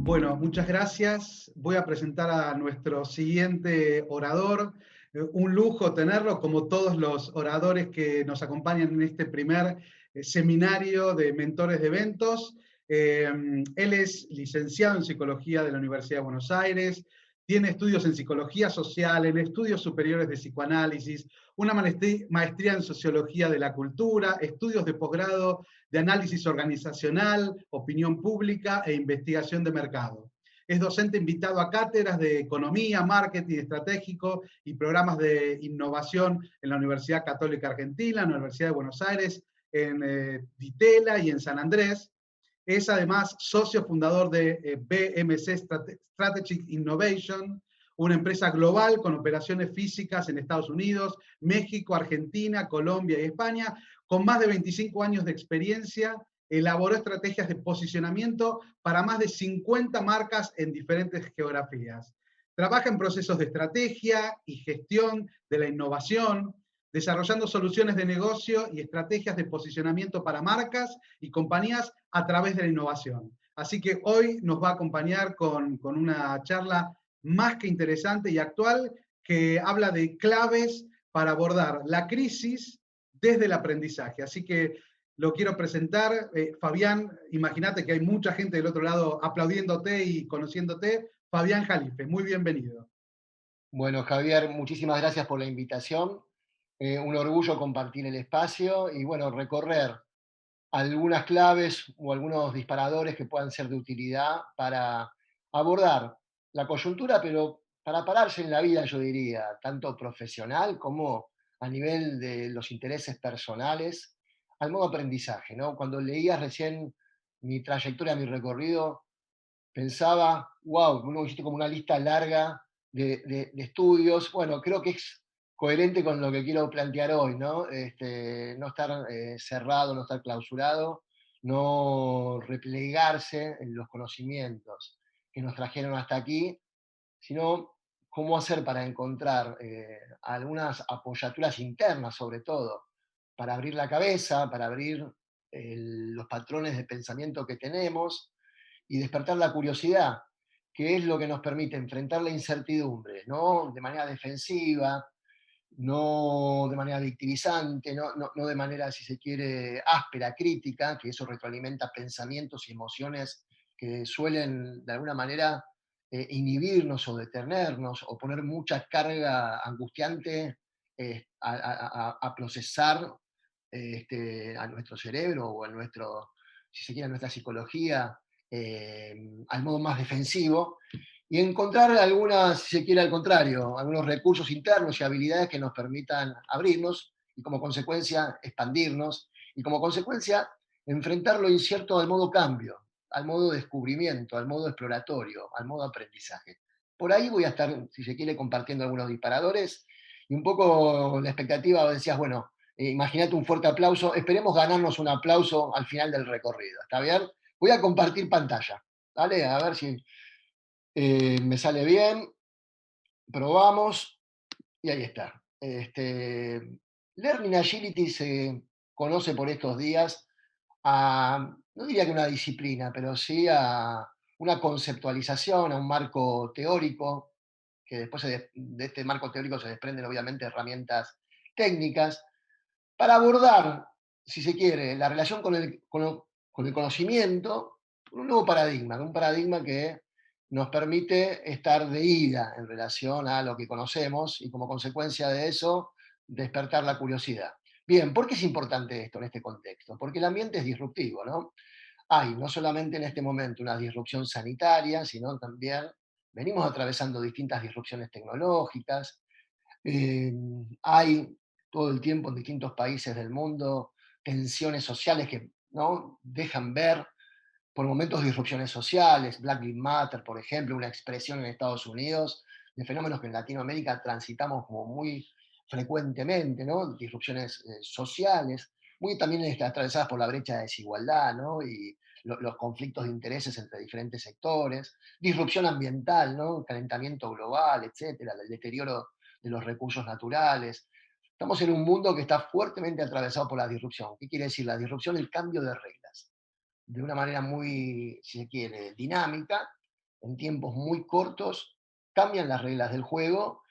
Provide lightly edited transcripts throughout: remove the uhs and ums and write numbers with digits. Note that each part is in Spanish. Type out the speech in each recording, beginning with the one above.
Bueno, muchas gracias. Voy a presentar a nuestro siguiente orador. Un lujo tenerlo, como todos los oradores que nos acompañan en este primer seminario de mentores de eventos. Él es licenciado en Psicología de la Universidad de Buenos Aires, tiene estudios en Psicología Social, en estudios superiores de Psicoanálisis, una maestría en Sociología de la Cultura, estudios de posgrado de Análisis Organizacional, Opinión Pública e Investigación de Mercado. Es docente invitado a cátedras de Economía, Marketing Estratégico y Programas de Innovación en la Universidad Católica Argentina, en la Universidad de Buenos Aires, en Ditela y en San Andrés. Es además socio fundador de BMC Strategic Innovation, una empresa global con operaciones físicas en Estados Unidos, México, Argentina, Colombia y España, con más de 25 años de experiencia. Elaboró estrategias de posicionamiento para más de 50 marcas en diferentes geografías. Trabaja en procesos de estrategia y gestión de la innovación, desarrollando soluciones de negocio y estrategias de posicionamiento para marcas y compañías a través de la innovación. Así que hoy nos va a acompañar con una charla más que interesante y actual que habla de claves para abordar la crisis desde el aprendizaje. Así que lo quiero presentar. Fabián, imagínate que hay mucha gente del otro lado aplaudiéndote y conociéndote. Fabián Jalife, muy bienvenido. Bueno, Javier, muchísimas gracias por la invitación. Un orgullo compartir el espacio y bueno, recorrer algunas claves o algunos disparadores que puedan ser de utilidad para abordar la coyuntura, pero para pararse en la vida, yo diría, tanto profesional como a nivel de los intereses personales, al modo aprendizaje, ¿no? Cuando leías recién mi trayectoria, mi recorrido, pensaba, wow, uno hiciste como una lista larga de estudios. Bueno, creo que es coherente con lo que quiero plantear hoy, ¿no? No estar cerrado, no estar clausurado, no replegarse en los conocimientos que nos trajeron hasta aquí, sino cómo hacer para encontrar algunas apoyaturas internas, sobre todo, para abrir la cabeza, para abrir los patrones de pensamiento que tenemos y despertar la curiosidad, que es lo que nos permite enfrentar la incertidumbre, no de manera defensiva, no de manera victimizante, no de manera, si se quiere, áspera, crítica, que eso retroalimenta pensamientos y emociones que suelen, de alguna manera, inhibirnos o detenernos o poner mucha carga angustiante a procesar a nuestro cerebro o a nuestro, si se quiere, a nuestra psicología, al modo más defensivo, y encontrar algunas, si se quiere, al contrario, algunos recursos internos y habilidades que nos permitan abrirnos y como consecuencia expandirnos y como consecuencia enfrentar lo incierto al modo cambio, al modo descubrimiento, al modo exploratorio, al modo aprendizaje. Por ahí voy a estar, si se quiere, compartiendo algunos disparadores y un poco la expectativa, decías, bueno, imagínate un fuerte aplauso, esperemos ganarnos un aplauso al final del recorrido, ¿está bien? Voy a compartir pantalla, ¿vale? A ver si me sale bien, probamos, y ahí está. Learning Agility se conoce por estos días a, no diría que una disciplina, pero sí a una conceptualización, a un marco teórico, que después de este marco teórico se desprenden obviamente herramientas técnicas, para abordar, si se quiere, la relación con el conocimiento, un nuevo paradigma, un paradigma que nos permite estar de ida en relación a lo que conocemos y como consecuencia de eso despertar la curiosidad. Bien, ¿por qué es importante esto en este contexto? Porque el ambiente es disruptivo, ¿no? Hay no solamente en este momento una disrupción sanitaria, sino también venimos atravesando distintas disrupciones tecnológicas, eh, hay todo el tiempo en distintos países del mundo tensiones sociales que, ¿no?, dejan ver por momentos disrupciones sociales. Black Lives Matter, por ejemplo, una expresión en Estados Unidos de fenómenos que en Latinoamérica transitamos como muy frecuentemente, ¿no? Disrupciones sociales, muy también atravesadas por la brecha de desigualdad, ¿no? Y los conflictos de intereses entre diferentes sectores, disrupción ambiental, ¿no? Calentamiento global, etcétera, el deterioro de los recursos naturales, Estamos en un mundo que está fuertemente atravesado por la disrupción. ¿Qué quiere decir? La disrupción, el cambio de reglas. De una manera muy, si se quiere, dinámica, en tiempos muy cortos, cambian las reglas del juego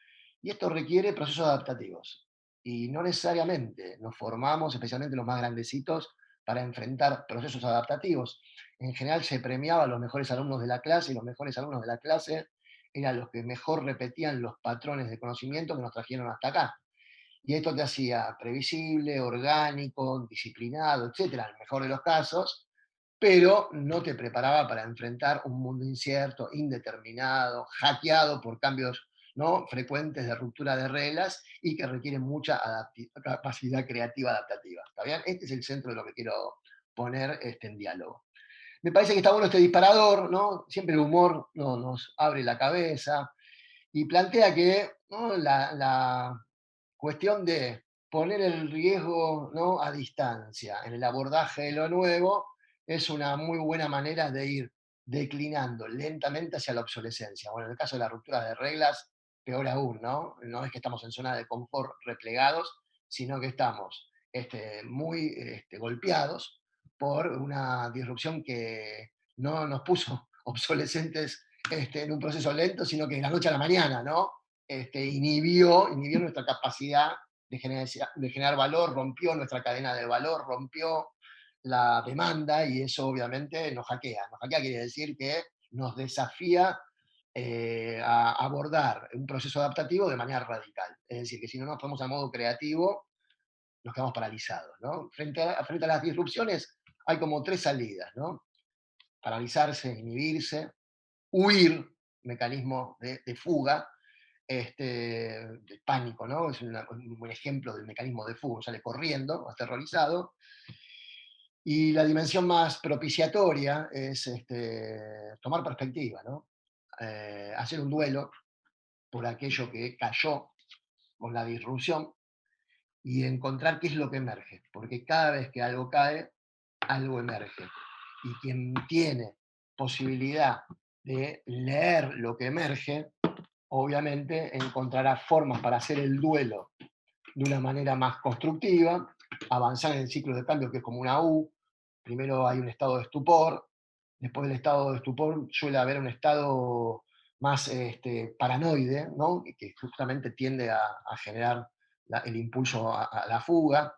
y esto requiere procesos adaptativos. Y no necesariamente nos formamos, especialmente los más grandecitos, para enfrentar procesos adaptativos. En general se premiaba a los mejores alumnos de la clase y los mejores alumnos de la clase eran los que mejor repetían los patrones de conocimiento que nos trajeron hasta acá. Y esto te hacía previsible, orgánico, disciplinado, etcétera, en el mejor de los casos, pero no te preparaba para enfrentar un mundo incierto, indeterminado, hackeado por cambios, ¿no?, frecuentes de ruptura de reglas y que requieren mucha capacidad creativa adaptativa. ¿Está bien? Este es el centro de lo que quiero poner en diálogo. Me parece que está bueno este disparador, ¿no? Siempre el humor nos abre la cabeza y plantea que, ¿no?, la cuestión de poner el riesgo, ¿no?, a distancia en el abordaje de lo nuevo es una muy buena manera de ir declinando lentamente hacia la obsolescencia. Bueno, en el caso de la ruptura de reglas, peor aún, ¿no? No es que estamos en zona de confort replegados, sino que estamos muy golpeados por una disrupción que no nos puso obsolescentes en un proceso lento, sino que de la noche a la mañana, ¿no? Inhibió nuestra capacidad de generar valor, rompió nuestra cadena de valor, rompió la demanda y eso obviamente nos hackea. Nos hackea quiere decir que nos desafía a abordar un proceso adaptativo de manera radical. Es decir, que si no nos ponemos a modo creativo, nos quedamos paralizados, ¿no? Frente a las disrupciones hay como tres salidas, ¿no? Paralizarse, inhibirse, huir, mecanismo de fuga, de pánico, ¿no? Es un buen ejemplo del mecanismo de fuga, sale corriendo, aterrorizado. Y la dimensión más propiciatoria es tomar perspectiva, ¿no? Hacer un duelo por aquello que cayó con la disrupción y encontrar qué es lo que emerge, porque cada vez que algo cae, algo emerge. Y quien tiene posibilidad de leer lo que emerge, obviamente encontrará formas para hacer el duelo de una manera más constructiva, avanzar en el ciclo de cambio que es como una U. Primero hay un estado de estupor, después del estado de estupor suele haber un estado más paranoide, ¿no?, que justamente tiende a generar el impulso a la fuga.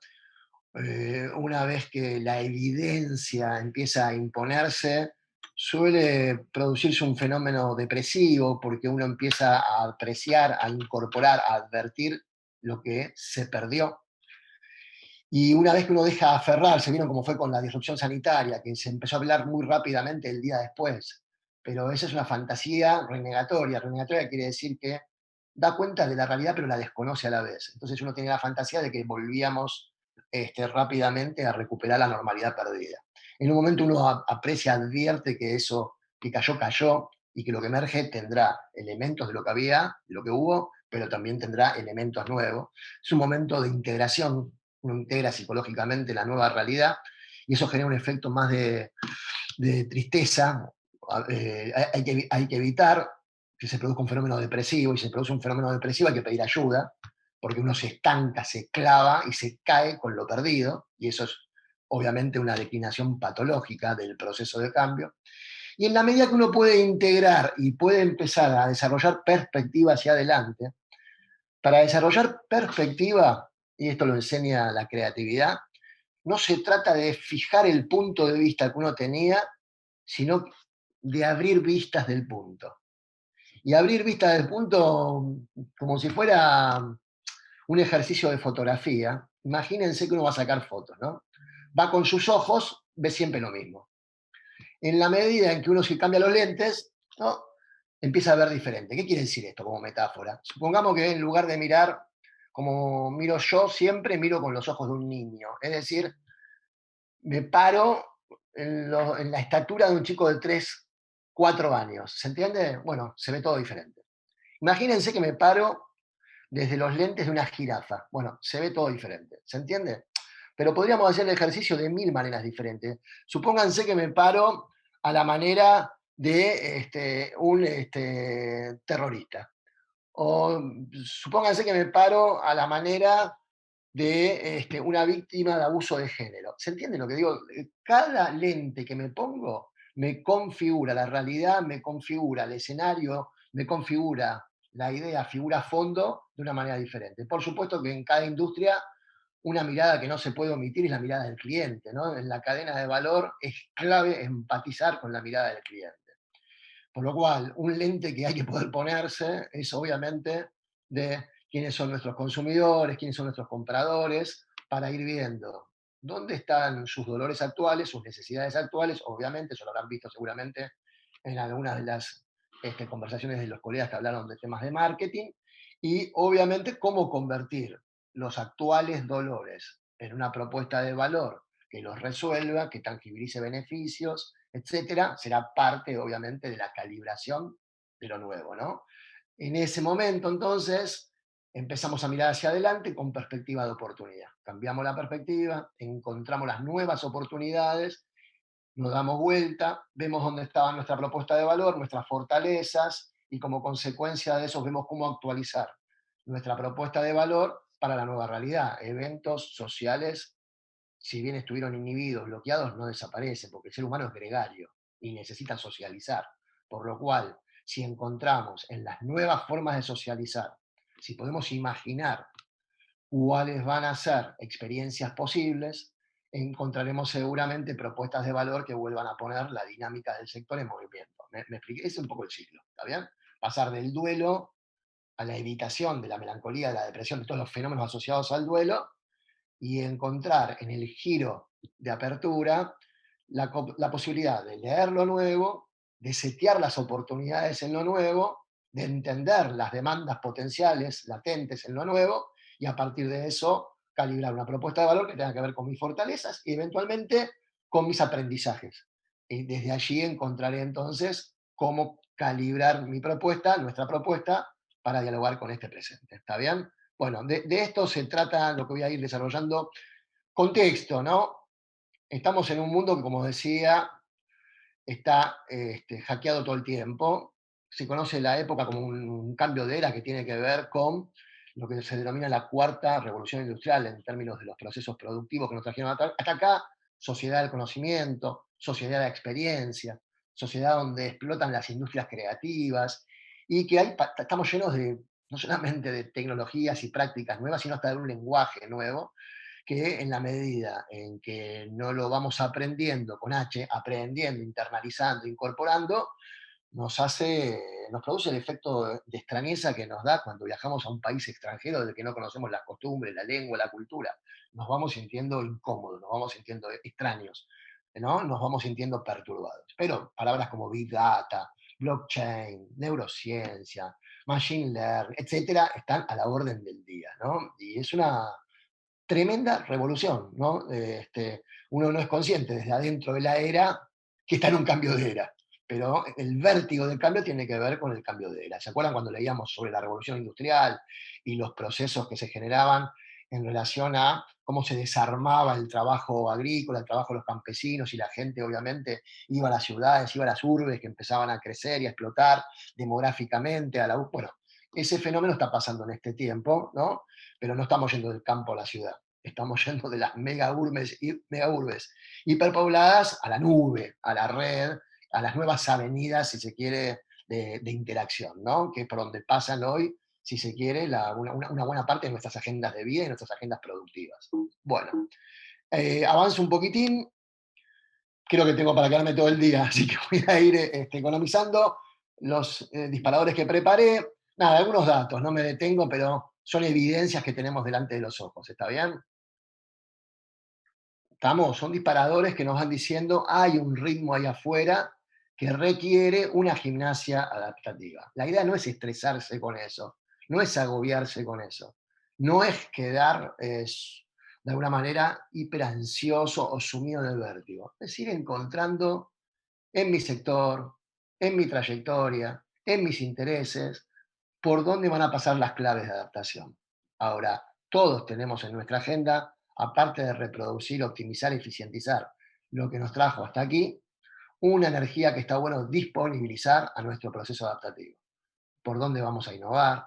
Una vez que la evidencia empieza a imponerse, suele producirse un fenómeno depresivo porque uno empieza a apreciar, a incorporar, a advertir lo que se perdió. Y una vez que uno deja aferrarse, vieron cómo fue con la disrupción sanitaria, que se empezó a hablar muy rápidamente el día después, pero esa es una fantasía renegatoria. Renegatoria quiere decir que da cuenta de la realidad pero la desconoce a la vez. Entonces uno tiene la fantasía de que volvíamos rápidamente a recuperar la normalidad perdida. En un momento uno aprecia, advierte que eso que cayó, cayó, y que lo que emerge tendrá elementos de lo que había, de lo que hubo, pero también tendrá elementos nuevos. Es un momento de integración, uno integra psicológicamente la nueva realidad y eso genera un efecto más de tristeza. Hay que evitar que se produzca un fenómeno depresivo, y si se produce un fenómeno depresivo hay que pedir ayuda, porque uno se estanca, se clava y se cae con lo perdido, y eso es obviamente una declinación patológica del proceso de cambio. Y en la medida que uno puede integrar y puede empezar a desarrollar perspectiva hacia adelante, para desarrollar perspectiva, y esto lo enseña la creatividad, no se trata de fijar el punto de vista que uno tenía, sino de abrir vistas del punto. Y abrir vistas del punto como si fuera un ejercicio de fotografía. Imagínense que uno va a sacar fotos, ¿no? Va con sus ojos, ve siempre lo mismo. En la medida en que uno se cambia los lentes, ¿no?, empieza a ver diferente. ¿Qué quiere decir esto como metáfora? Supongamos que en lugar de mirar como miro yo, siempre miro con los ojos de un niño. Es decir, me paro en la estatura de un chico de 3, 4 años. ¿Se entiende? Bueno, se ve todo diferente. Imagínense que me paro desde los lentes de una jirafa. Bueno, se ve todo diferente. ¿Se entiende? Pero podríamos hacer el ejercicio de 1000 maneras diferentes. Supónganse que me paro a la manera de un terrorista. O supónganse que me paro a la manera de una víctima de abuso de género. ¿Se entiende lo que digo? Cada lente que me pongo me configura la realidad, me configura el escenario, me configura la idea, figura fondo de una manera diferente. Por supuesto que en cada industria una mirada que no se puede omitir es la mirada del cliente, ¿no? En la cadena de valor es clave empatizar con la mirada del cliente. Por lo cual, un lente que hay que poder ponerse es obviamente de quiénes son nuestros consumidores, quiénes son nuestros compradores, para ir viendo dónde están sus dolores actuales, sus necesidades actuales, obviamente, eso lo habrán visto seguramente en algunas de las conversaciones de los colegas que hablaron de temas de marketing, y obviamente cómo convertir los actuales dolores en una propuesta de valor que los resuelva, que tangibilice beneficios, etcétera, será parte, obviamente, de la calibración de lo nuevo, ¿no? En ese momento, entonces, empezamos a mirar hacia adelante con perspectiva de oportunidad. Cambiamos la perspectiva, encontramos las nuevas oportunidades, nos damos vuelta, vemos dónde estaba nuestra propuesta de valor, nuestras fortalezas, y como consecuencia de eso vemos cómo actualizar nuestra propuesta de valor para la nueva realidad. Eventos sociales, si bien estuvieron inhibidos, bloqueados, no desaparecen, porque el ser humano es gregario y necesita socializar. Por lo cual, si encontramos en las nuevas formas de socializar, si podemos imaginar cuáles van a ser experiencias posibles, encontraremos seguramente propuestas de valor que vuelvan a poner la dinámica del sector en movimiento. ¿Me expliqué? Ese es un poco el ciclo, ¿está bien? Pasar del duelo a la evitación de la melancolía, de la depresión, de todos los fenómenos asociados al duelo, y encontrar en el giro de apertura la posibilidad de leer lo nuevo, de setear las oportunidades en lo nuevo, de entender las demandas potenciales latentes en lo nuevo, y a partir de eso calibrar una propuesta de valor que tenga que ver con mis fortalezas y eventualmente con mis aprendizajes. Y desde allí encontraré entonces cómo calibrar mi propuesta, nuestra propuesta, para dialogar con este presente. ¿Está bien? Bueno, de esto se trata lo que voy a ir desarrollando. Contexto, ¿no? Estamos en un mundo que, como decía, está hackeado todo el tiempo. Se conoce la época como un cambio de era que tiene que ver con lo que se denomina la cuarta revolución industrial en términos de los procesos productivos que nos trajeron hasta acá, sociedad del conocimiento, sociedad de la experiencia, sociedad donde explotan las industrias creativas, y que estamos llenos de, no solamente de tecnologías y prácticas nuevas, sino hasta de un lenguaje nuevo, que en la medida en que no lo vamos aprendiendo con H, aprendiendo, internalizando, incorporando, nos produce el efecto de extrañeza que nos da cuando viajamos a un país extranjero del que no conocemos las costumbres, la lengua, la cultura. Nos vamos sintiendo incómodos, nos vamos sintiendo extraños, ¿no? Nos vamos sintiendo perturbados. Pero palabras como Big Data, blockchain, neurociencia, machine learning, etcétera, están a la orden del día, ¿no? Y es una tremenda revolución, ¿no? Uno no es consciente desde adentro de la era que está en un cambio de era, pero el vértigo del cambio tiene que ver con el cambio de era. ¿Se acuerdan cuando leíamos sobre la revolución industrial y los procesos que se generaban en relación a cómo se desarmaba el trabajo agrícola, el trabajo de los campesinos, y la gente obviamente iba a las ciudades, iba a las urbes que empezaban a crecer y a explotar demográficamente, bueno, ese fenómeno está pasando en este tiempo, ¿no? Pero no estamos yendo del campo a la ciudad, estamos yendo de las mega urbes hiperpobladas a la nube, a la red, a las nuevas avenidas, si se quiere, de interacción, ¿no? Que es por donde pasan hoy, si se quiere, una buena parte de nuestras agendas de vida y nuestras agendas productivas. Bueno, avanzo un poquitín, creo que tengo para quedarme todo el día, así que voy a ir economizando los disparadores que preparé. Nada, algunos datos, no me detengo, pero son evidencias que tenemos delante de los ojos, ¿está bien? ¿Estamos? Son disparadores que nos van diciendo hay un ritmo ahí afuera que requiere una gimnasia adaptativa. La idea no es estresarse con eso, no es agobiarse con eso, no es quedar de alguna manera hiperansioso o sumido en el vértigo. Es ir encontrando en mi sector, en mi trayectoria, en mis intereses, por dónde van a pasar las claves de adaptación. Ahora, todos tenemos en nuestra agenda, aparte de reproducir, optimizar, eficientizar lo que nos trajo hasta aquí, una energía que está bueno disponibilizar a nuestro proceso adaptativo. ¿Por dónde vamos a innovar?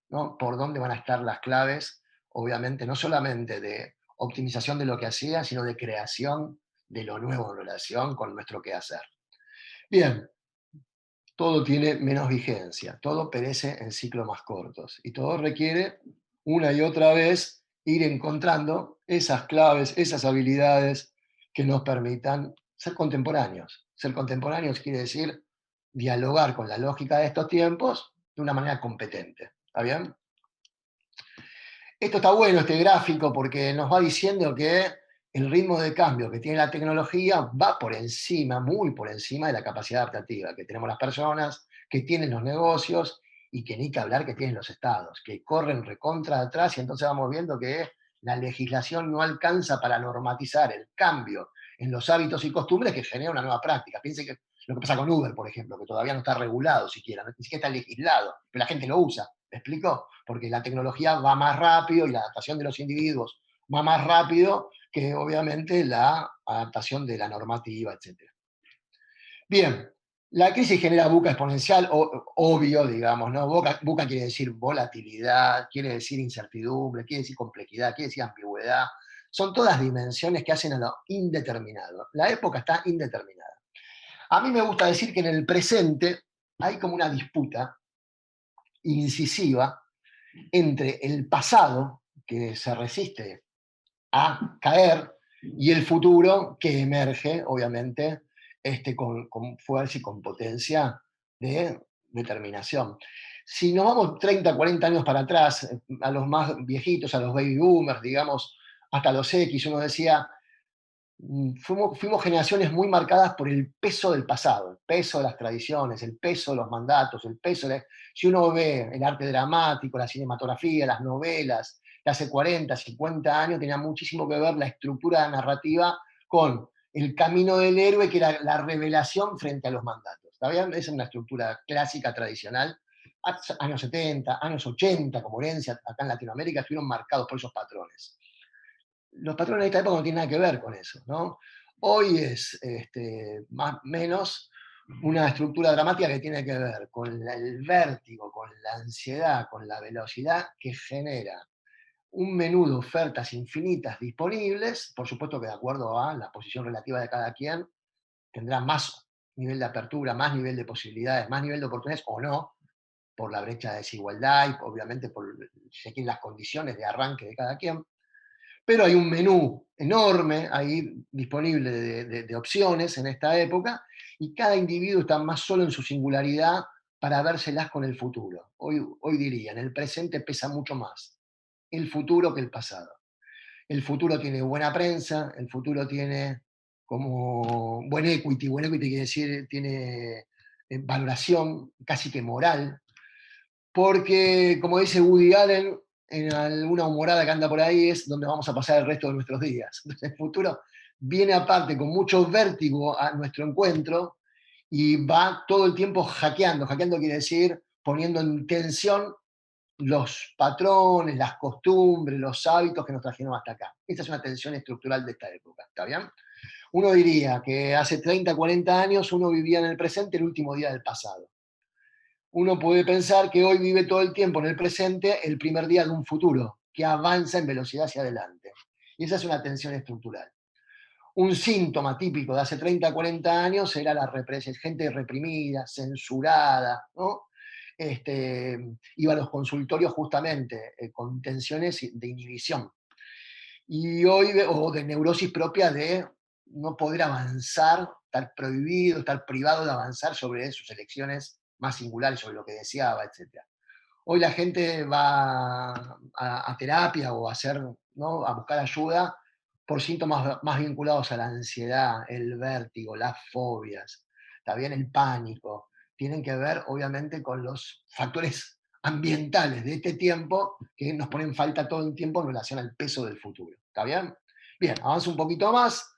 ¿No? ¿Por dónde van a estar las claves obviamente, no solamente de optimización de lo que hacía, sino de creación de lo nuevo en relación con nuestro quehacer. Bien, todo tiene menos vigencia, todo perece en ciclos más cortos y todo requiere una y otra vez ir encontrando esas claves, esas habilidades que nos permitan ser contemporáneos. Ser contemporáneos quiere decir dialogar con la lógica de estos tiempos de una manera competente. ¿Está bien? Esto está bueno, este gráfico, porque nos va diciendo que el ritmo de cambio que tiene la tecnología va por encima, muy por encima de la capacidad adaptativa que tenemos las personas, que tienen los negocios y que ni que hablar que tienen los estados, que corren recontra atrás y entonces vamos viendo que la legislación no alcanza para normatizar el cambio en los hábitos y costumbres que genera una nueva práctica. Piensen que lo que pasa con Uber, por ejemplo, que todavía no está regulado siquiera, ni siquiera está legislado, pero la gente lo usa. ¿Me explico? Porque la tecnología va más rápido y la adaptación de los individuos va más rápido que obviamente la adaptación de la normativa, etc. Bien, la crisis genera buca exponencial, obvio, digamos, ¿no? Buca quiere decir volatilidad, quiere decir incertidumbre, quiere decir complejidad, quiere decir ambigüedad. Son todas dimensiones que hacen a lo indeterminado. La época está indeterminada. A mí me gusta decir que en el presente hay como una disputa incisiva entre el pasado, que se resiste a caer, y el futuro, que emerge, obviamente, con fuerza y con potencia de determinación. Si nos vamos 30, 40 años para atrás, a los más viejitos, a los baby boomers, digamos, hasta los X, uno decía, fuimos generaciones muy marcadas por el peso del pasado, el peso de las tradiciones, el peso de los mandatos, el peso de... Si uno ve el arte dramático, la cinematografía, las novelas, de hace 40, 50 años, tenía muchísimo que ver la estructura narrativa con el camino del héroe, que era la revelación frente a los mandatos. ¿Está bien? Esa es una estructura clásica, tradicional. Años 70, años 80, como herencia acá en Latinoamérica, estuvieron marcados por esos patrones. Los patrones de esta época no tienen nada que ver con eso, ¿no? Hoy es más o menos una estructura dramática que tiene que ver con el vértigo, con la ansiedad, con la velocidad que genera un menú de ofertas infinitas disponibles, por supuesto que de acuerdo a la posición relativa de cada quien, tendrá más nivel de apertura, más nivel de posibilidades, más nivel de oportunidades o no, por la brecha de desigualdad y obviamente por si se quieren, las condiciones de arranque de cada quien. Pero hay un menú enorme ahí disponible de opciones en esta época y cada individuo está más solo en su singularidad para vérselas con el futuro. Hoy diría, en el presente pesa mucho más el futuro que el pasado. El futuro tiene buena prensa, el futuro tiene como buen equity quiere decir, tiene valoración casi que moral, porque, como dice Woody Allen, en alguna humorada que anda por ahí, es donde vamos a pasar el resto de nuestros días. Entonces, el futuro viene aparte con mucho vértigo a nuestro encuentro y va todo el tiempo hackeando. Hackeando quiere decir poniendo en tensión los patrones, las costumbres, los hábitos que nos trajeron hasta acá. Esta es una tensión estructural de esta época, ¿está bien? Uno diría que hace 30, 40 años uno vivía en el presente el último día del pasado. Uno puede pensar que hoy vive todo el tiempo en el presente el primer día de un futuro, que avanza en velocidad hacia adelante. Y esa es una tensión estructural. Un síntoma típico de hace 30, 40 años era la represión, gente reprimida, censurada, ¿no? Iba a los consultorios justamente con tensiones de inhibición. Y hoy, o de neurosis propia de no poder avanzar, estar prohibido, estar privado de avanzar sobre sus elecciones más singulares, sobre lo que deseaba, etc. Hoy la gente va a terapia o a, hacer, ¿no? A buscar ayuda por síntomas más vinculados a la ansiedad, el vértigo, las fobias, también el pánico. Tienen que ver, obviamente, con los factores ambientales de este tiempo que nos ponen falta todo el tiempo en relación al peso del futuro. ¿Está bien? Bien, avanzo un poquito más.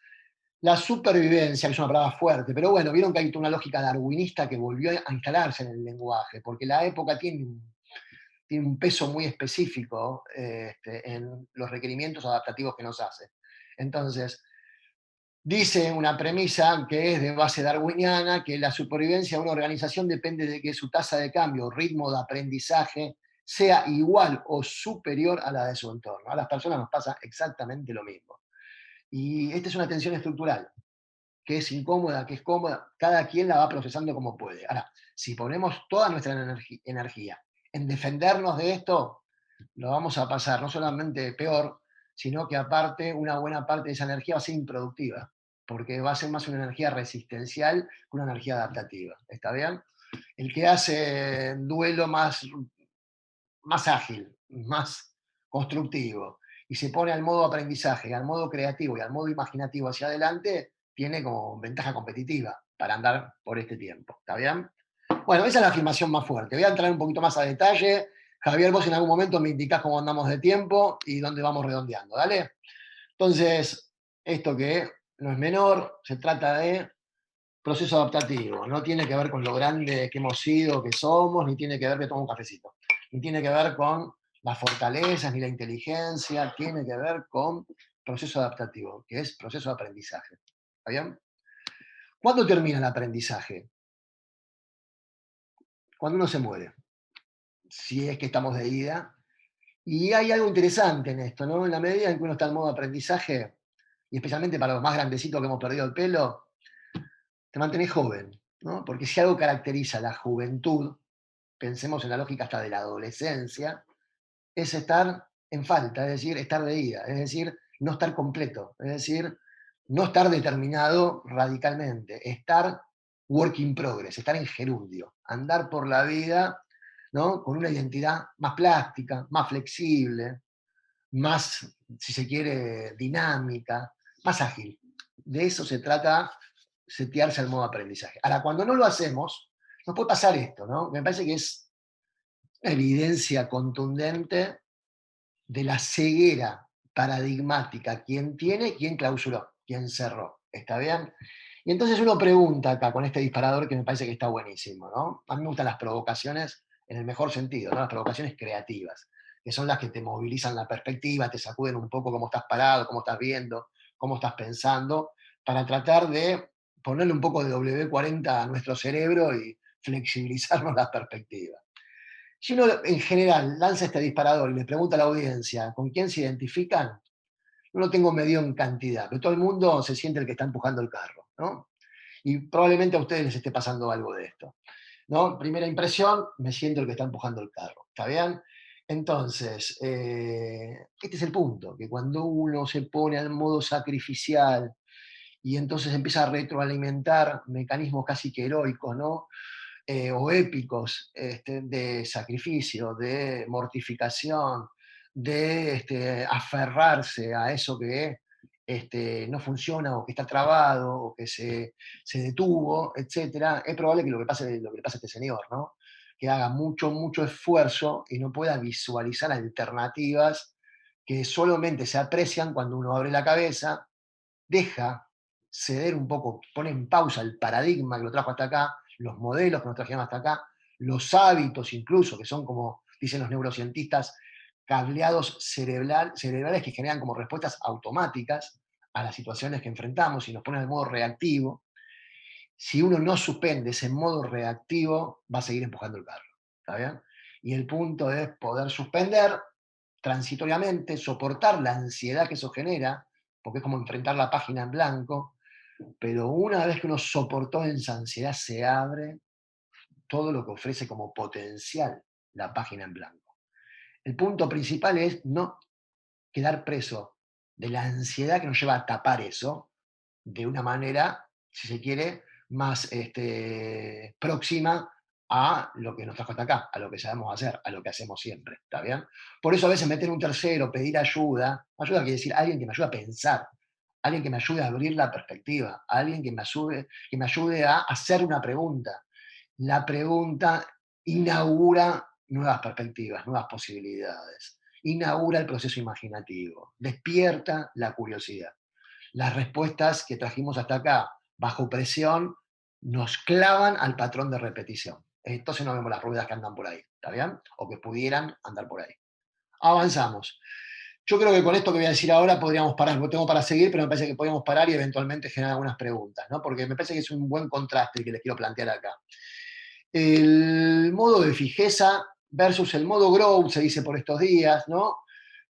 La supervivencia, que es una palabra fuerte, pero bueno, vieron que hay una lógica darwinista que volvió a instalarse en el lenguaje, porque la época tiene un peso muy específico en los requerimientos adaptativos que nos hace. Entonces, dice una premisa que es de base darwiniana, que la supervivencia de una organización depende de que su tasa de cambio, ritmo de aprendizaje sea igual o superior a la de su entorno. A las personas nos pasa exactamente lo mismo. Y esta es una tensión estructural, que es incómoda, que es cómoda, cada quien la va procesando como puede. Ahora, si ponemos toda nuestra energía en defendernos de esto, lo vamos a pasar no solamente peor, sino que aparte una buena parte de esa energía va a ser improductiva, porque va a ser más una energía resistencial que una energía adaptativa. ¿Está bien? El que hace duelo más ágil, más constructivo, y se pone al modo aprendizaje, al modo creativo y al modo imaginativo hacia adelante, tiene como ventaja competitiva para andar por este tiempo. ¿Está bien? Bueno, esa es la afirmación más fuerte. Voy a entrar un poquito más a detalle. Javier, vos en algún momento me indicás cómo andamos de tiempo y dónde vamos redondeando, ¿dale? Entonces, esto que no es menor, se trata de proceso adaptativo. No tiene que ver con lo grande que hemos sido, que somos, ni tiene que ver que tomo un cafecito. Ni tiene que ver con las fortalezas, ni la inteligencia. Tiene que ver con proceso adaptativo, que es proceso de aprendizaje. ¿Está bien? ¿Cuándo termina el aprendizaje? Cuando uno se muere. Si es que estamos de ida. Y hay algo interesante en esto, ¿no? En la medida en que uno está en modo aprendizaje, y especialmente para los más grandecitos que hemos perdido el pelo, te mantenés joven, ¿no? Porque si algo caracteriza la juventud, pensemos en la lógica hasta de la adolescencia, es estar en falta, es decir, estar de ida, es decir, no estar completo, es decir, no estar determinado radicalmente, estar work in progress, estar en gerundio, andar por la vida, ¿no? Con una identidad más plástica, más flexible, más, si se quiere, dinámica, más ágil. De eso se trata setearse al modo aprendizaje. Ahora, cuando no lo hacemos, nos puede pasar esto, ¿no? Me parece que es una evidencia contundente de la ceguera paradigmática, quién tiene, quién clausuró, quién cerró. ¿Está bien? Y entonces uno pregunta acá con este disparador que me parece que está buenísimo, ¿no? A mí me gustan las provocaciones en el mejor sentido, ¿no? Las provocaciones creativas, que son las que te movilizan la perspectiva, te sacuden un poco cómo estás parado, cómo estás viendo, cómo estás pensando, para tratar de ponerle un poco de W40 a nuestro cerebro y flexibilizarnos la perspectiva. Si uno en general lanza este disparador y le pregunta a la audiencia con quién se identifican, no lo tengo medido en cantidad, pero todo el mundo se siente el que está empujando el carro, ¿no? Y probablemente a ustedes les esté pasando algo de esto, ¿no? Primera impresión, me siento el que está empujando el carro, ¿está bien? Entonces, este es el punto, que cuando uno se pone al modo sacrificial y entonces empieza a retroalimentar mecanismos casi que heroicos, ¿no? O épicos de sacrificio, de mortificación, de aferrarse a eso que no funciona o que está trabado o que se detuvo, etc., es probable que lo que le pase a este señor, ¿no? Que haga mucho, mucho esfuerzo y no pueda visualizar alternativas que solamente se aprecian cuando uno abre la cabeza, deja ceder un poco, pone en pausa el paradigma que lo trajo hasta acá, los modelos que nos trajeron hasta acá, los hábitos incluso, que son como dicen los neurocientistas, cableados cerebrales que generan como respuestas automáticas a las situaciones que enfrentamos y nos ponen en modo reactivo. Si uno no suspende ese modo reactivo, va a seguir empujando el carro. ¿Está bien? Y el punto es poder suspender transitoriamente, soportar la ansiedad que eso genera, porque es como enfrentar la página en blanco, pero una vez que uno soportó esa ansiedad, se abre todo lo que ofrece como potencial la página en blanco. El punto principal es no quedar preso de la ansiedad que nos lleva a tapar eso de una manera, si se quiere, más próxima a lo que nos trajo hasta acá, a lo que sabemos hacer, a lo que hacemos siempre, ¿está bien? Por eso a veces meter un tercero, pedir ayuda, ayuda quiere decir alguien que me ayude a pensar, alguien que me ayude a abrir la perspectiva, alguien que me ayude a hacer una pregunta. La pregunta inaugura nuevas perspectivas, nuevas posibilidades, inaugura el proceso imaginativo, despierta la curiosidad. Las respuestas que trajimos hasta acá, bajo presión, nos clavan al patrón de repetición. Entonces no vemos las ruedas que andan por ahí, ¿está bien? O que pudieran andar por ahí. Avanzamos. Yo creo que con esto que voy a decir ahora podríamos parar, no tengo para seguir, pero me parece que podríamos parar y eventualmente generar algunas preguntas, ¿no? Porque me parece que es un buen contraste el que les quiero plantear acá. El modo de fijeza versus el modo growth, se dice por estos días, ¿no?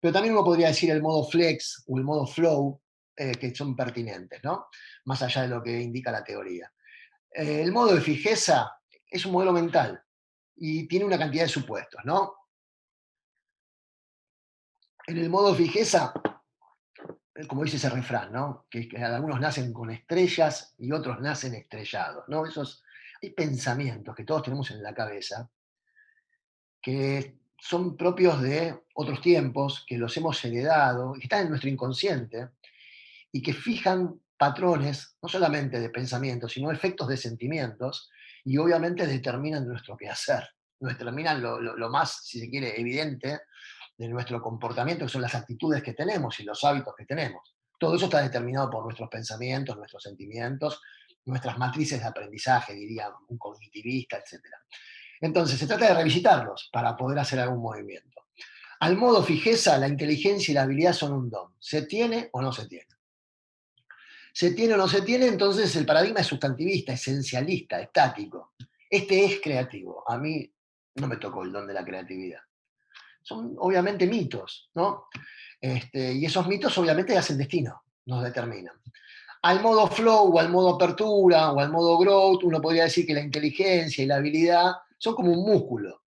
Pero también uno podría decir el modo flex o el modo flow, que son pertinentes, ¿no? Más allá de lo que indica la teoría. El modo de fijeza es un modelo mental y tiene una cantidad de supuestos, ¿no? En el modo fijeza, como dice ese refrán, ¿no? Que algunos nacen con estrellas y otros nacen estrellados, ¿no? Hay pensamientos que todos tenemos en la cabeza que son propios de otros tiempos, que los hemos heredado, que están en nuestro inconsciente y que fijan patrones, no solamente de pensamientos, sino efectos de sentimientos, y obviamente determinan nuestro quehacer, determinan lo más, si se quiere, evidente de nuestro comportamiento, que son las actitudes que tenemos y los hábitos que tenemos. Todo eso está determinado por nuestros pensamientos, nuestros sentimientos, nuestras matrices de aprendizaje, diría un cognitivista, etc. Entonces, se trata de revisitarlos para poder hacer algún movimiento. Al modo fijeza, la inteligencia y la habilidad son un don. ¿Se tiene o no se tiene? Se tiene o no se tiene, entonces el paradigma es sustantivista, esencialista, estático. Este es creativo. A mí no me tocó el don de la creatividad. Son obviamente mitos, ¿no? Y esos mitos obviamente hacen destino, nos determinan. Al modo flow o al modo apertura o al modo growth, uno podría decir que la inteligencia y la habilidad son como un músculo.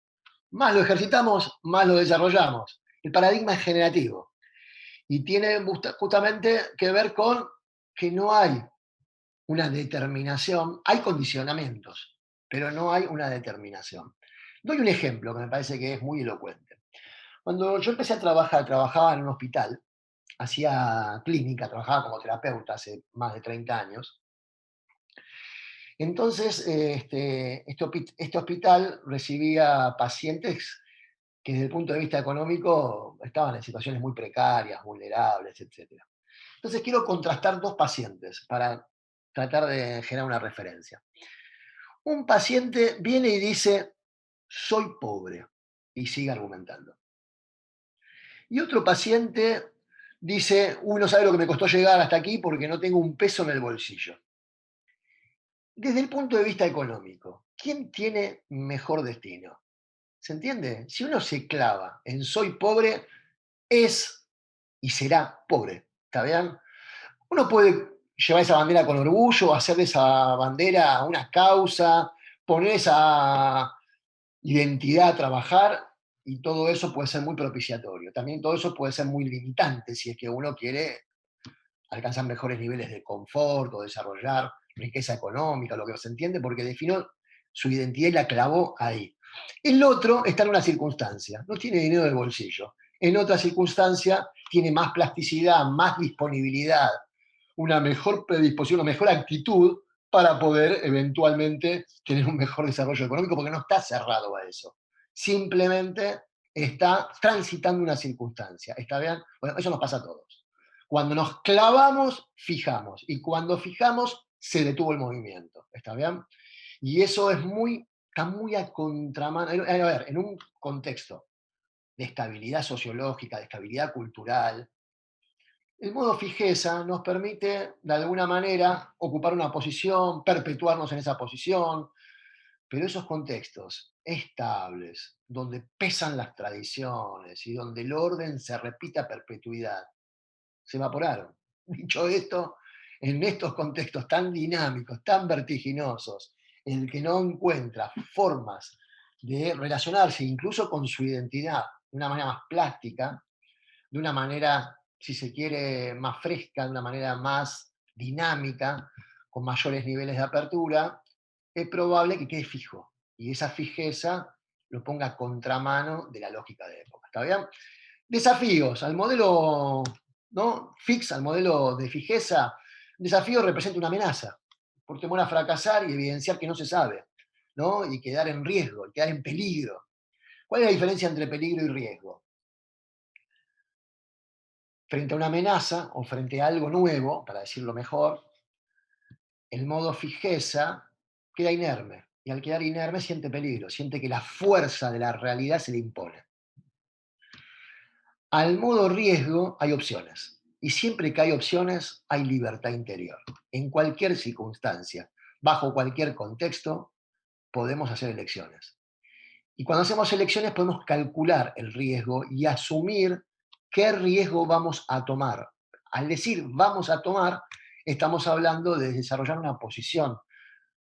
Más lo ejercitamos, más lo desarrollamos. El paradigma es generativo y tiene justamente que ver con que no hay una determinación, hay condicionamientos, pero no hay una determinación. Doy un ejemplo que me parece que es muy elocuente. Cuando yo empecé a trabajar, trabajaba en un hospital, hacía clínica, trabajaba como terapeuta hace más de 30 años. Entonces, este hospital recibía pacientes que desde el punto de vista económico estaban en situaciones muy precarias, vulnerables, etc. Entonces quiero contrastar dos pacientes para tratar de generar una referencia. Un paciente viene y dice, soy pobre, y sigue argumentando. Y otro paciente dice, uy, no sabe lo que me costó llegar hasta aquí porque no tengo un peso en el bolsillo. Desde el punto de vista económico, ¿quién tiene mejor destino? ¿Se entiende? Si uno se clava en soy pobre, es y será pobre. ¿Está bien? Uno puede llevar esa bandera con orgullo, hacer de esa bandera una causa, poner esa identidad a trabajar y todo eso puede ser muy propiciatorio. También todo eso puede ser muy limitante si es que uno quiere alcanzar mejores niveles de confort o desarrollar riqueza económica, lo que se entiende, porque definió su identidad y la clavó ahí. El otro está en una circunstancia, no tiene dinero del bolsillo. En otra circunstancia tiene más plasticidad, más disponibilidad, una mejor predisposición, una mejor actitud para poder eventualmente tener un mejor desarrollo económico, porque no está cerrado a eso. Simplemente está transitando una circunstancia. ¿Está bien? Bueno, eso nos pasa a todos. Cuando nos clavamos, fijamos. Y cuando fijamos, se detuvo el movimiento. ¿Está bien? Y eso está muy a contramano. A ver, en un contexto de estabilidad sociológica, de estabilidad cultural, el modo fijeza nos permite, de alguna manera, ocupar una posición, perpetuarnos en esa posición, pero esos contextos estables, donde pesan las tradiciones y donde el orden se repite a perpetuidad, se evaporaron. Dicho esto, en estos contextos tan dinámicos, tan vertiginosos, en el que no encuentra formas de relacionarse incluso con su identidad de una manera más plástica, de una manera, si se quiere, más fresca, de una manera más dinámica, con mayores niveles de apertura, es probable que quede fijo. Y esa fijeza lo ponga a contramano de la lógica de época. ¿Está bien? Desafíos al modelo, ¿no? Fix, al modelo de fijeza. Desafío representa una amenaza, por temor a fracasar y evidenciar que no se sabe, ¿no? Y quedar en riesgo, y quedar en peligro. ¿Cuál es la diferencia entre peligro y riesgo? Frente a una amenaza o frente a algo nuevo, para decirlo mejor, el modo fijeza queda inerme. Y al quedar inerme siente peligro, siente que la fuerza de la realidad se le impone. Al modo riesgo hay opciones. Y siempre que hay opciones, hay libertad interior. En cualquier circunstancia, bajo cualquier contexto, podemos hacer elecciones. Y cuando hacemos elecciones podemos calcular el riesgo y asumir qué riesgo vamos a tomar. Al decir vamos a tomar, estamos hablando de desarrollar una posición,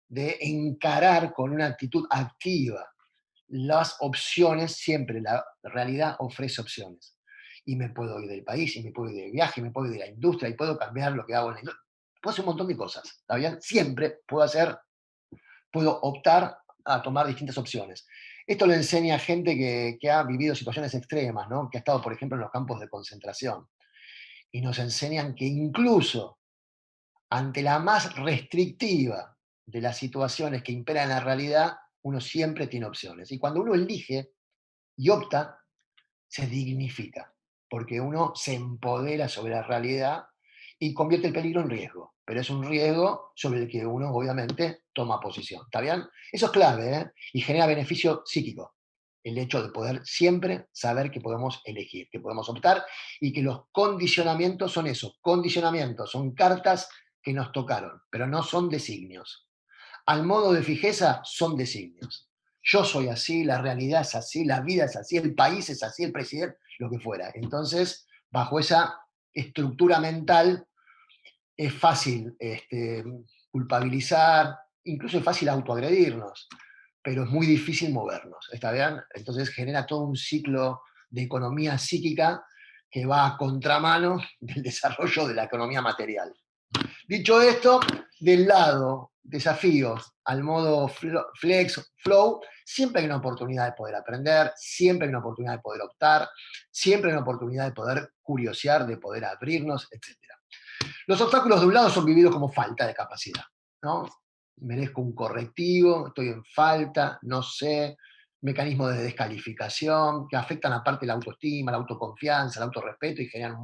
de encarar con una actitud activa las opciones. Siempre la realidad ofrece opciones. Y me puedo ir del país, y me puedo ir de viaje, y me puedo ir de la industria, y puedo cambiar lo que hago en la industria. Puedo hacer un montón de cosas, ¿está bien? Siempre puedo optar a tomar distintas opciones. Esto lo enseña gente que ha vivido situaciones extremas, ¿no? Que ha estado, por ejemplo, en los campos de concentración. Y nos enseñan que incluso ante la más restrictiva de las situaciones que imperan en la realidad, uno siempre tiene opciones. Y cuando uno elige y opta, se dignifica, porque uno se empodera sobre la realidad y convierte el peligro en riesgo, pero es un riesgo sobre el que uno obviamente toma posición, ¿está bien? Eso es clave, ¿eh? Y genera beneficio psíquico, el hecho de poder siempre saber que podemos elegir, que podemos optar y que los condicionamientos son eso, condicionamientos, son cartas que nos tocaron, pero no son designios. Al modo de fijeza son designios. Yo soy así, la realidad es así, la vida es así, el país es así, el presidente, lo que fuera. Entonces, bajo esa estructura mental, es fácil culpabilizar, incluso es fácil autoagredirnos, pero es muy difícil movernos, ¿está bien? Entonces genera todo un ciclo de economía psíquica que va a contramano del desarrollo de la economía material. Dicho esto, del lado desafíos al modo flex, flow, siempre hay una oportunidad de poder aprender, siempre hay una oportunidad de poder optar, siempre hay una oportunidad de poder curiosear, de poder abrirnos, etc. Los obstáculos de un lado son vividos como falta de capacidad, ¿no? Merezco un correctivo, estoy en falta, no sé, mecanismos de descalificación que afectan aparte la autoestima, la autoconfianza, el autorrespeto y generan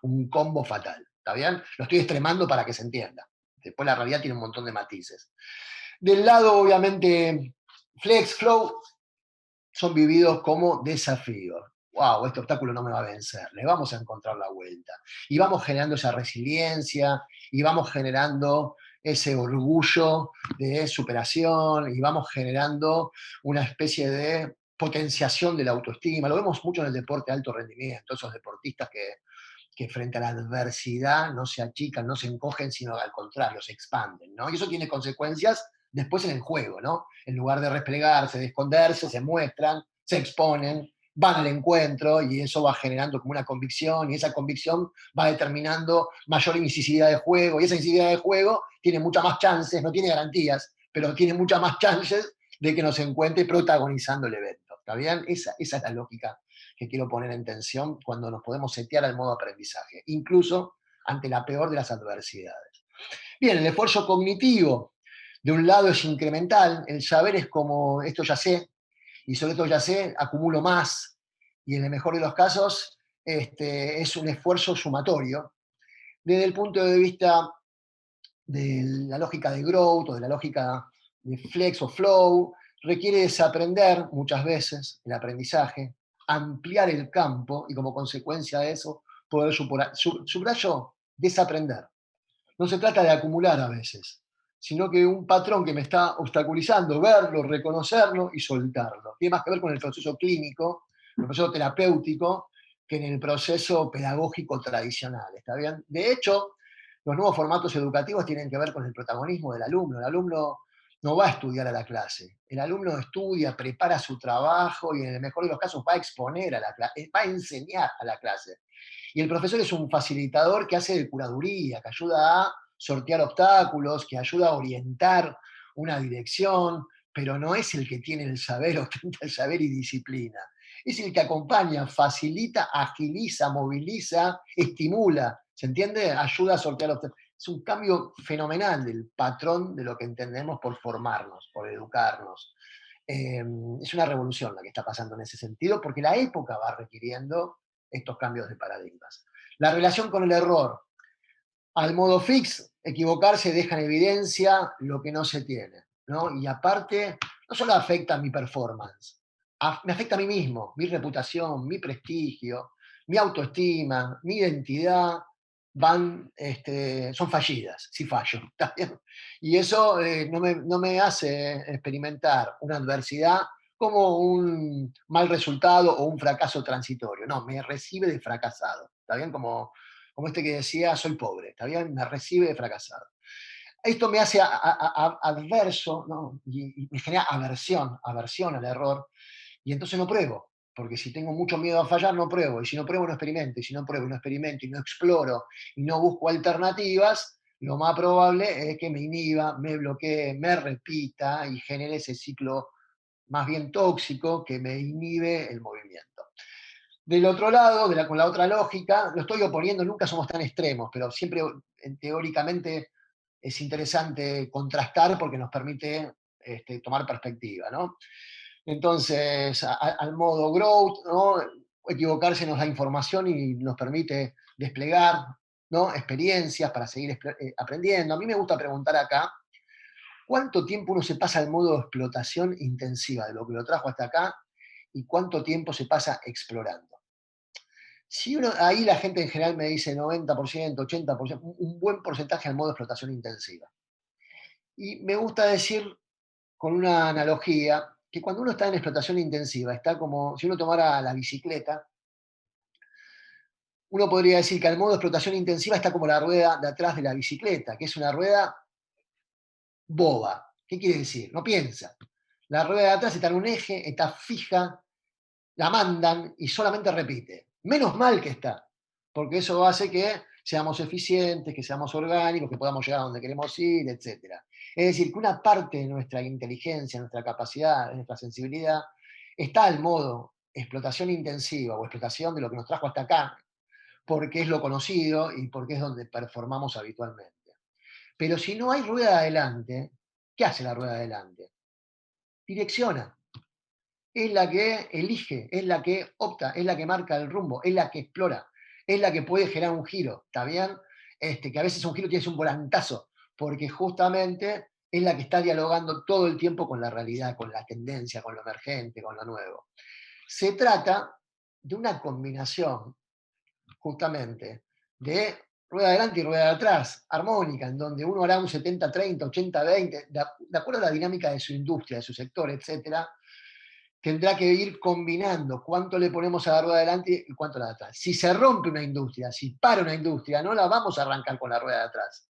un combo fatal, ¿está bien? Lo estoy extremando para que se entienda. Después la realidad tiene un montón de matices. Del lado, obviamente, flex, flow, son vividos como desafíos. Wow, este obstáculo no me va a vencer, le vamos a encontrar la vuelta. Y vamos generando esa resiliencia, y vamos generando ese orgullo de superación, y vamos generando una especie de potenciación de la autoestima. Lo vemos mucho en el deporte de alto rendimiento, esos deportistas que frente a la adversidad no se achican, no se encogen, sino al contrario, se expanden, ¿no? Y eso tiene consecuencias después en el juego, ¿no? En lugar de replegarse, de esconderse, se muestran, se exponen, van al encuentro y eso va generando como una convicción y esa convicción va determinando mayor incisividad de juego y esa incisividad de juego tiene muchas más chances, no tiene garantías, pero tiene muchas más chances de que nos encuentre protagonizando el evento, ¿está bien? Esa es la lógica que quiero poner en tensión cuando nos podemos setear al modo aprendizaje, incluso ante la peor de las adversidades. Bien, el esfuerzo cognitivo, de un lado es incremental, el saber es como esto ya sé, y sobre esto ya sé, acumulo más, y en el mejor de los casos es un esfuerzo sumatorio. Desde el punto de vista de la lógica de growth o de la lógica de flex o flow, requiere desaprender muchas veces el aprendizaje, ampliar el campo y como consecuencia de eso poder subrayo, desaprender. No se trata de acumular a veces, sino que un patrón que me está obstaculizando, verlo, reconocerlo y soltarlo. Tiene más que ver con el proceso clínico, el proceso terapéutico, que en el proceso pedagógico tradicional, ¿está bien? De hecho, los nuevos formatos educativos tienen que ver con el protagonismo del alumno. El alumno no va a estudiar a la clase. El alumno estudia, prepara su trabajo y en el mejor de los casos va a exponer a la clase, va a enseñar a la clase. Y el profesor es un facilitador que hace de curaduría, que ayuda a sortear obstáculos, que ayuda a orientar una dirección, pero no es el que tiene el saber, ostenta el saber y disciplina. Es el que acompaña, facilita, agiliza, moviliza, estimula. ¿Se entiende? Ayuda a sortear obstáculos. Es un cambio fenomenal del patrón de lo que entendemos por formarnos, por educarnos. Es una revolución la que está pasando en ese sentido, porque la época va requiriendo estos cambios de paradigmas. La relación con el error. Al modo fix, equivocarse deja en evidencia lo que no se tiene, ¿no? Y aparte, no solo afecta a mi performance, me afecta a mí mismo, mi reputación, mi prestigio, mi autoestima, mi identidad, son fallidas si fallo. ¿Está bien? Y eso no me hace experimentar una adversidad como un mal resultado o un fracaso transitorio. No, me recibe de fracasado. ¿Está bien? Como este que decía, soy pobre. ¿Está bien? Me recibe de fracasado. Esto me hace adverso, ¿no? Y me genera aversión al error, y entonces no pruebo, porque si tengo mucho miedo a fallar, no pruebo, y si no pruebo, no experimento, y si no pruebo, no experimento, y no exploro, y no busco alternativas, lo más probable es que me inhiba, me bloquee, me repita y genere ese ciclo más bien tóxico que me inhibe el movimiento. Del otro lado, con la otra lógica, lo estoy oponiendo, nunca somos tan extremos, pero siempre teóricamente es interesante contrastar porque nos permite tomar perspectiva, ¿no? Entonces, al modo growth, ¿no? Equivocarse nos da información y nos permite desplegar, ¿no? Experiencias para seguir aprendiendo. A mí me gusta preguntar acá, ¿cuánto tiempo uno se pasa al modo explotación intensiva de lo que lo trajo hasta acá y cuánto tiempo se pasa explorando? Si uno, ahí la gente en general me dice 90%, 80%, un buen porcentaje al modo explotación intensiva. Y me gusta decir con una analogía que cuando uno está en explotación intensiva, está como si uno tomara la bicicleta, uno podría decir que al modo explotación intensiva está como la rueda de atrás de la bicicleta, que es una rueda boba. ¿Qué quiere decir? No piensa. La rueda de atrás está en un eje, está fija, la mandan y solamente repite. Menos mal que está, porque eso hace que seamos eficientes, que seamos orgánicos, que podamos llegar a donde queremos ir, etc. Es decir, que una parte de nuestra inteligencia, nuestra capacidad, de nuestra sensibilidad, está al modo explotación intensiva o explotación de lo que nos trajo hasta acá, porque es lo conocido y porque es donde performamos habitualmente. Pero si no hay rueda adelante, ¿qué hace la rueda adelante? Direcciona, es la que elige, es la que opta, es la que marca el rumbo, es la que explora, es la que puede generar un giro, ¿está bien? Que a veces un giro tiene un volantazo, porque justamente es la que está dialogando todo el tiempo con la realidad, con la tendencia, con lo emergente, con lo nuevo. Se trata de una combinación, justamente, de rueda adelante y rueda de atrás, armónica, en donde uno hará un 70-30, 80-20, de acuerdo a la dinámica de su industria, de su sector, etcétera, tendrá que ir combinando cuánto le ponemos a la rueda de adelante y cuánto a la de atrás. Si se rompe una industria, si para una industria, no la vamos a arrancar con la rueda de atrás.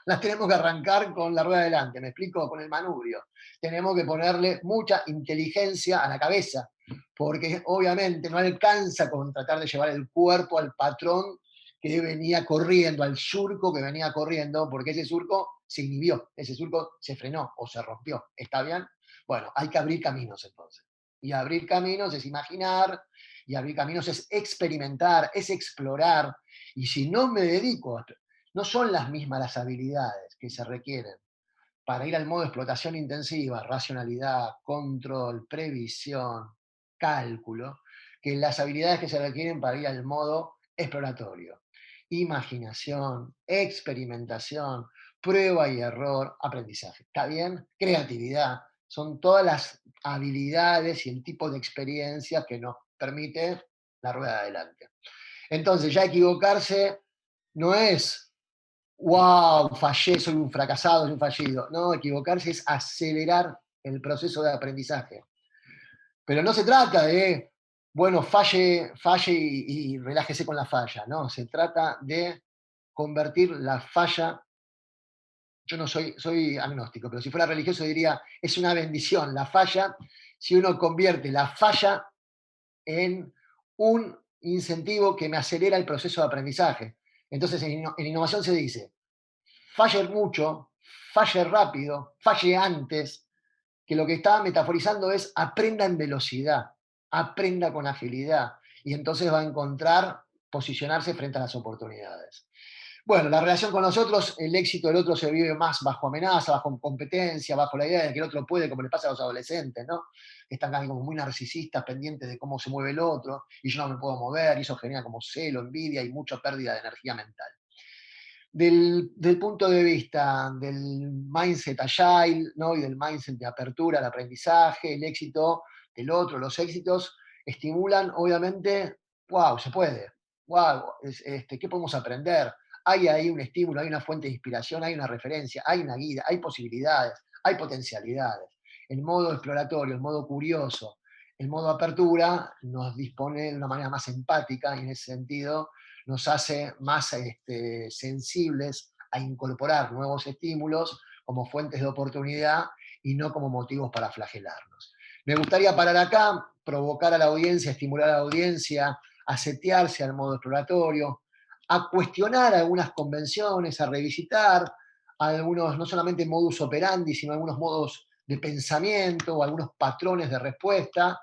Las tenemos que arrancar con la rueda de adelante, me explico, con el manubrio. Tenemos que ponerle mucha inteligencia a la cabeza, porque obviamente no alcanza con tratar de llevar el cuerpo al patrón que venía corriendo, al surco que venía corriendo, porque ese surco se inhibió, ese surco se frenó o se rompió. ¿Está bien? Bueno, hay que abrir caminos entonces. Y abrir caminos es imaginar, y abrir caminos es experimentar, es explorar. Y si no me dedico a... No son las mismas las habilidades que se requieren para ir al modo de explotación intensiva, racionalidad, control, previsión, cálculo, que las habilidades que se requieren para ir al modo exploratorio. Imaginación, experimentación, prueba y error, aprendizaje. ¿Está bien? Creatividad. Son todas las habilidades y el tipo de experiencias que nos permite la rueda de adelante. Entonces, ya equivocarse no es, wow, fallé, soy un fracasado, soy un fallido. No, equivocarse es acelerar el proceso de aprendizaje. Pero no se trata de, bueno, falle y relájese con la falla. No, se trata de convertir la falla. Yo no soy agnóstico, pero si fuera religioso diría, es una bendición la falla, si uno convierte la falla en un incentivo que me acelera el proceso de aprendizaje. Entonces, en innovación se dice, falle mucho, falle rápido, falle antes, que lo que está metaforizando es aprenda en velocidad, aprenda con agilidad, y entonces va a encontrar posicionarse frente a las oportunidades. Bueno, la relación con nosotros, el éxito del otro se vive más bajo amenaza, bajo competencia, bajo la idea de que el otro puede, como le pasa a los adolescentes, ¿no? Están casi como muy narcisistas, pendientes de cómo se mueve el otro, y yo no me puedo mover, y eso genera como celo, envidia y mucha pérdida de energía mental. Del punto de vista del mindset agile, ¿no? Y del mindset de apertura al aprendizaje, el éxito del otro, los éxitos estimulan, obviamente, wow, se puede, wow, ¿qué podemos aprender? Hay ahí un estímulo, hay una fuente de inspiración, hay una referencia, hay una guía, hay posibilidades, hay potencialidades. El modo exploratorio, el modo curioso, el modo apertura nos dispone de una manera más empática y en ese sentido nos hace más sensibles a incorporar nuevos estímulos como fuentes de oportunidad y no como motivos para flagelarnos. Me gustaría parar acá, provocar a la audiencia, estimular a la audiencia a setearse al modo exploratorio, a cuestionar algunas convenciones, a revisitar algunos, no solamente modus operandi, sino algunos modos de pensamiento o algunos patrones de respuesta,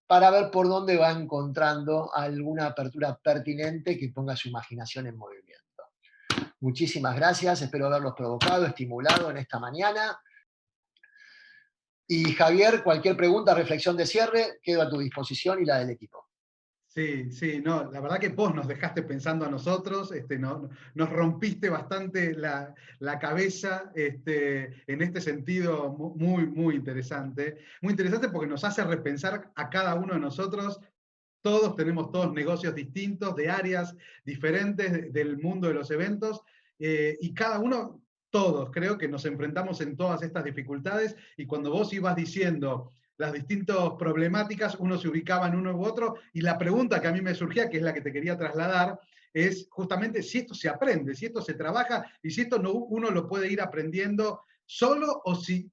para ver por dónde va encontrando alguna apertura pertinente que ponga su imaginación en movimiento. Muchísimas gracias, espero haberlos provocado, estimulado en esta mañana. Y Javier, cualquier pregunta, reflexión de cierre, quedo a tu disposición y la del equipo. Sí, sí, no, la verdad que vos nos dejaste pensando a nosotros, nos rompiste bastante la cabeza en este sentido muy, muy interesante porque nos hace repensar a cada uno de nosotros. Todos tenemos todos negocios distintos, de áreas diferentes del mundo de los eventos, y cada uno, todos, creo que nos enfrentamos en todas estas dificultades, y cuando vos ibas diciendo las distintas problemáticas, uno se ubicaba en uno u otro, y la pregunta que a mí me surgía, que es la que te quería trasladar, es justamente si esto se aprende, si esto se trabaja, y si esto no, uno lo puede ir aprendiendo solo, o si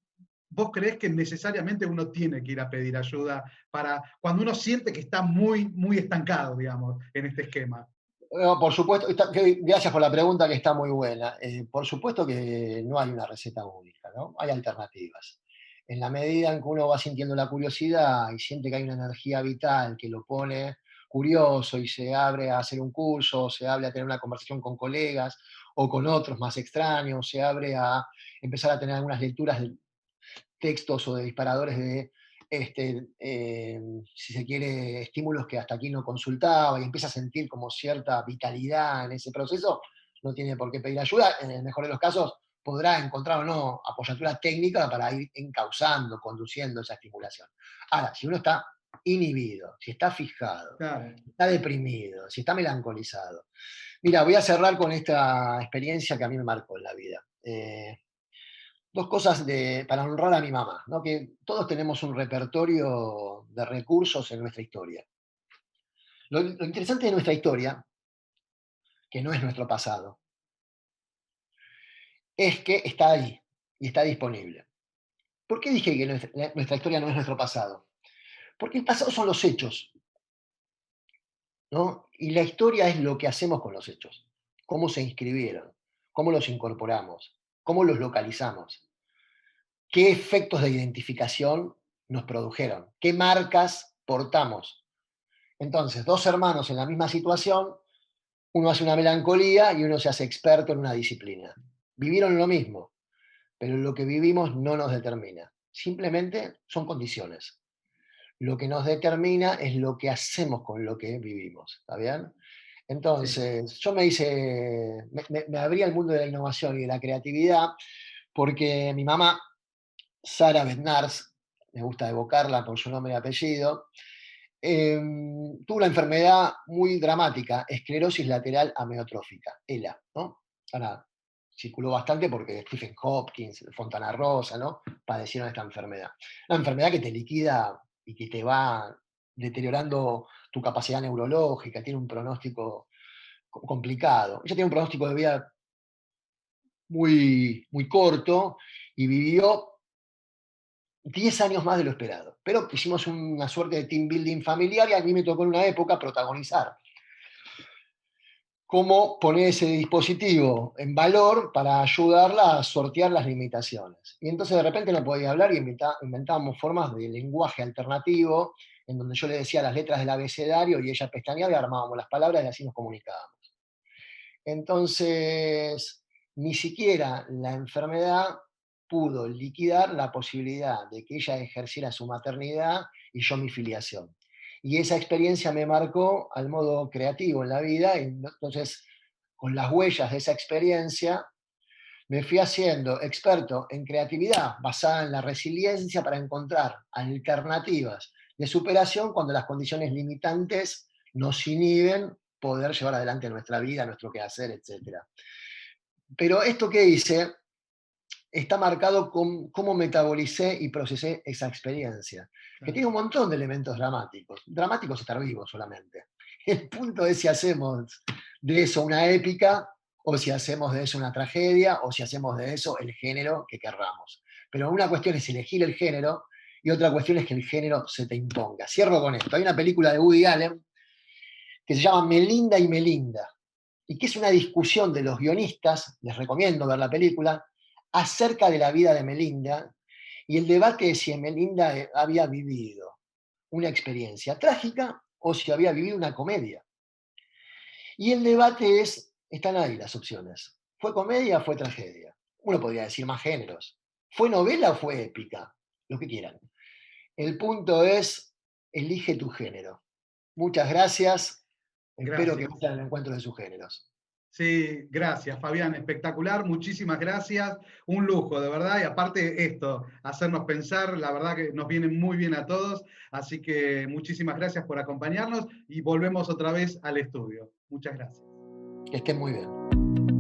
vos creés que necesariamente uno tiene que ir a pedir ayuda para cuando uno siente que está muy, muy estancado, digamos, en este esquema. No, por supuesto, gracias por la pregunta que está muy buena. Por supuesto que no hay una receta única, ¿no? Hay alternativas. En la medida en que uno va sintiendo la curiosidad y siente que hay una energía vital que lo pone curioso y se abre a hacer un curso, se abre a tener una conversación con colegas o con otros más extraños, se abre a empezar a tener algunas lecturas de textos o de disparadores de, si se quiere, estímulos que hasta aquí no consultaba y empieza a sentir como cierta vitalidad en ese proceso, no tiene por qué pedir ayuda. En el mejor de los casos, podrá encontrar o no apoyatura técnica para ir encauzando, conduciendo esa estimulación. Ahora, si uno está inhibido, si está fijado, Claro. si está deprimido, si está melancolizado. Mira, voy a cerrar con esta experiencia que a mí me marcó en la vida. Dos cosas para honrar a mi mamá, ¿no? Que todos tenemos un repertorio de recursos en nuestra historia. Lo interesante de nuestra historia, que no es nuestro pasado, es que está ahí y está disponible. ¿Por qué dije que nuestra historia no es nuestro pasado? Porque el pasado son los hechos, ¿no? Y la historia es lo que hacemos con los hechos, cómo se inscribieron, cómo los incorporamos, cómo los localizamos, qué efectos de identificación nos produjeron, qué marcas portamos. Entonces, dos hermanos en la misma situación, uno hace una melancolía y uno se hace experto en una disciplina. Vivieron lo mismo, pero lo que vivimos no nos determina. Simplemente son condiciones. Lo que nos determina es lo que hacemos con lo que vivimos. ¿Está bien? Sí. Entonces, yo me abría al mundo de la innovación y de la creatividad porque mi mamá, Sara Bednars, me gusta evocarla por su nombre y apellido, tuvo una enfermedad muy dramática, esclerosis lateral amiotrófica, ELA, ¿no? Ahora, circuló bastante porque Stephen Hopkins, Fontana Rosa, ¿no? Padecieron esta enfermedad. Una enfermedad que te liquida y que te va deteriorando tu capacidad neurológica, tiene un pronóstico complicado. Ella tiene un pronóstico de vida muy, muy corto y vivió 10 años más de lo esperado. Pero hicimos una suerte de team building familiar y a mí me tocó en una época protagonizar cómo poner ese dispositivo en valor para ayudarla a sortear las limitaciones. Y entonces de repente no podía hablar y inventábamos formas de lenguaje alternativo en donde yo le decía las letras del abecedario y ella pestañeaba y armábamos las palabras y así nos comunicábamos. Entonces, ni siquiera la enfermedad pudo liquidar la posibilidad de que ella ejerciera su maternidad y yo mi filiación. Y esa experiencia me marcó al modo creativo en la vida, y entonces con las huellas de esa experiencia me fui haciendo experto en creatividad basada en la resiliencia para encontrar alternativas de superación cuando las condiciones limitantes nos inhiben poder llevar adelante nuestra vida, nuestro quehacer, etc. Pero esto que hice está marcado con cómo metabolicé y procesé esa experiencia, que Claro. tiene un montón de elementos dramáticos. Dramáticos estar vivo solamente. El punto es si hacemos de eso una épica, o si hacemos de eso una tragedia, o si hacemos de eso el género que querramos. Pero una cuestión es elegir el género, y otra cuestión es que el género se te imponga. Cierro con esto. Hay una película de Woody Allen que se llama Melinda y Melinda, y que es una discusión de los guionistas, les recomiendo ver la película, acerca de la vida de Melinda y el debate de si Melinda había vivido una experiencia trágica o si había vivido una comedia. Y el debate es, están ahí las opciones. ¿Fue comedia o fue tragedia? Uno podría decir más géneros. ¿Fue novela o fue épica? Lo que quieran. El punto es, elige tu género. Muchas gracias. Espero que Gracias. vayan al encuentro de sus géneros. Sí, gracias, Fabián, espectacular, muchísimas gracias, un lujo, de verdad, y aparte esto, hacernos pensar, la verdad que nos viene muy bien a todos, así que muchísimas gracias por acompañarnos y volvemos otra vez al estudio. Muchas gracias. Que estén muy bien.